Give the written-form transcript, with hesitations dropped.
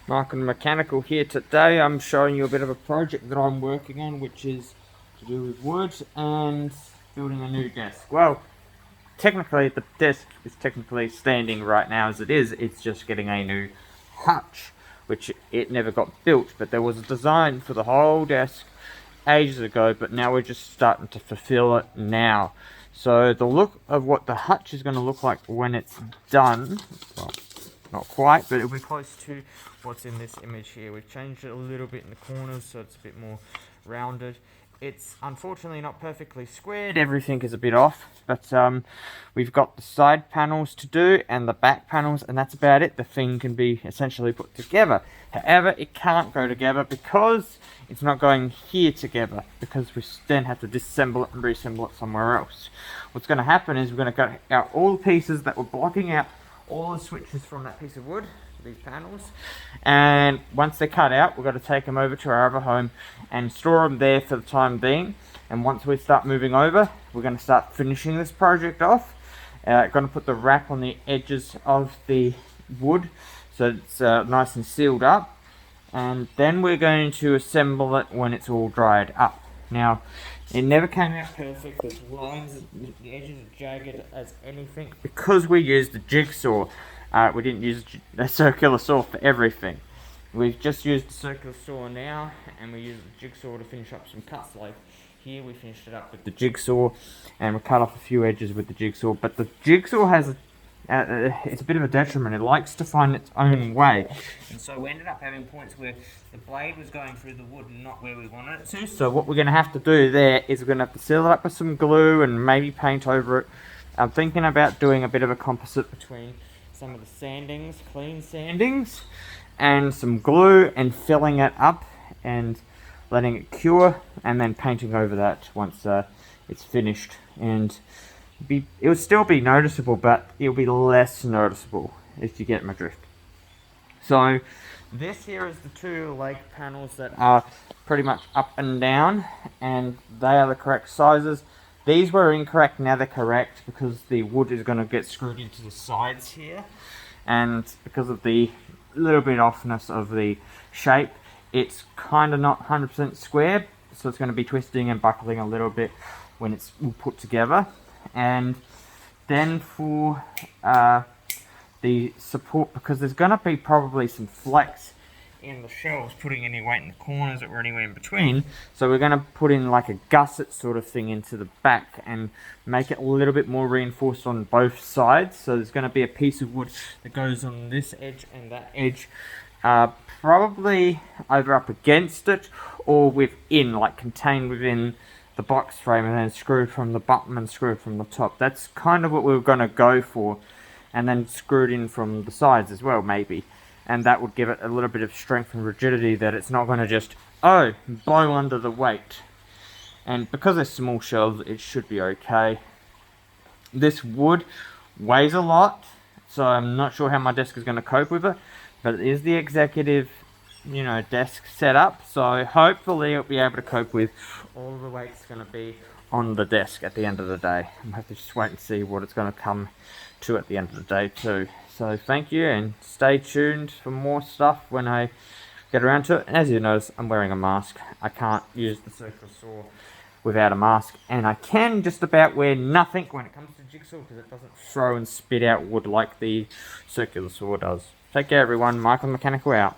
Michael Mechanical here. Today I'm showing you a bit of a project that I'm working on, which is to do with wood and building a new desk. Well, technically the desk is technically standing right now as it is. It's just getting a new hutch, which it never got built, but there was a design for the whole desk ages ago, but now we're just starting to fulfill it now. So the look of what the hutch is going to look like when it's done, well, not quite, but it'll be close to what's in this image here. We've changed it a little bit in the corners so it's a bit more rounded. It's unfortunately not perfectly squared, everything is a bit off, but we've got the side panels to do and the back panels, and that's about it. The thing can be essentially put together. However, it can't go together because it's not going here together, because we then have to disassemble it and reassemble it somewhere else. What's going to happen is we're going to cut out all the pieces that were blocking out all the switches from that piece of wood, these panels, and once they're cut out, we've got to take them over to our other home and store them there for the time being. And once we start moving over, we're going to start finishing this project off. Going to put the wrap on the edges of the wood so it's nice and sealed up, and then we're going to assemble it when it's all dried up. Now, it never came out perfect. There's lines, the edges are jagged as anything, because we used the jigsaw. We didn't use a circular saw for everything. We've just used the circular saw now, and we used the jigsaw to finish up some cuts. Like here, we finished it up with the jigsaw, and we cut off a few edges with the jigsaw. But the jigsaw has it's a bit of a detriment. It likes to find its own way, and so we ended up having points where the blade was going through the wood and not where we wanted it to. So what we're going to have to do there is we're going to have to seal it up with some glue and maybe paint over it. I'm thinking about doing a bit of a composite between some of the sandings, clean sandings, and some glue, and filling it up and letting it cure, and then painting over that once it's finished. And it will still be noticeable, but it'll be less noticeable, if you get my drift. So this here is the two leg panels that are pretty much up and down, and they are the correct sizes. These were incorrect, now they're correct, because the wood is going to get screwed into the sides here, and because of the little bit offness of the shape, it's kind of not 100% square, so it's going to be twisting and buckling a little bit when it's all put together. And then for the support, because there's going to be probably some flex in the shelves, putting any weight in the corners or anywhere in between, so we're going to put in like a gusset sort of thing into the back and make it a little bit more reinforced on both sides. So there's going to be a piece of wood that goes on this edge and that edge, probably either up against it or within, like contained within the box frame, and then screwed from the bottom and screwed from the top. That's kind of what we were going to go for, and then screwed in from the sides as well, maybe. And that would give it a little bit of strength and rigidity, that it's not going to just, blow under the weight. And because they're small shelves, it should be okay. This wood weighs a lot, so I'm not sure how my desk is going to cope with it, but it is the executive, desk setup, so hopefully it'll be able to cope with all the weight it's going to be on the desk at the end of the day. I'll have to just wait and see what it's going to come to at the end of the day too. So thank you, and stay tuned for more stuff when I get around to it. And as you notice, I'm wearing a mask. I can't use the circular saw without a mask, and I can just about wear nothing when it comes to jigsaw, because it doesn't throw and spit out wood like the circular saw does. Take care everyone, Michael Mechanical out.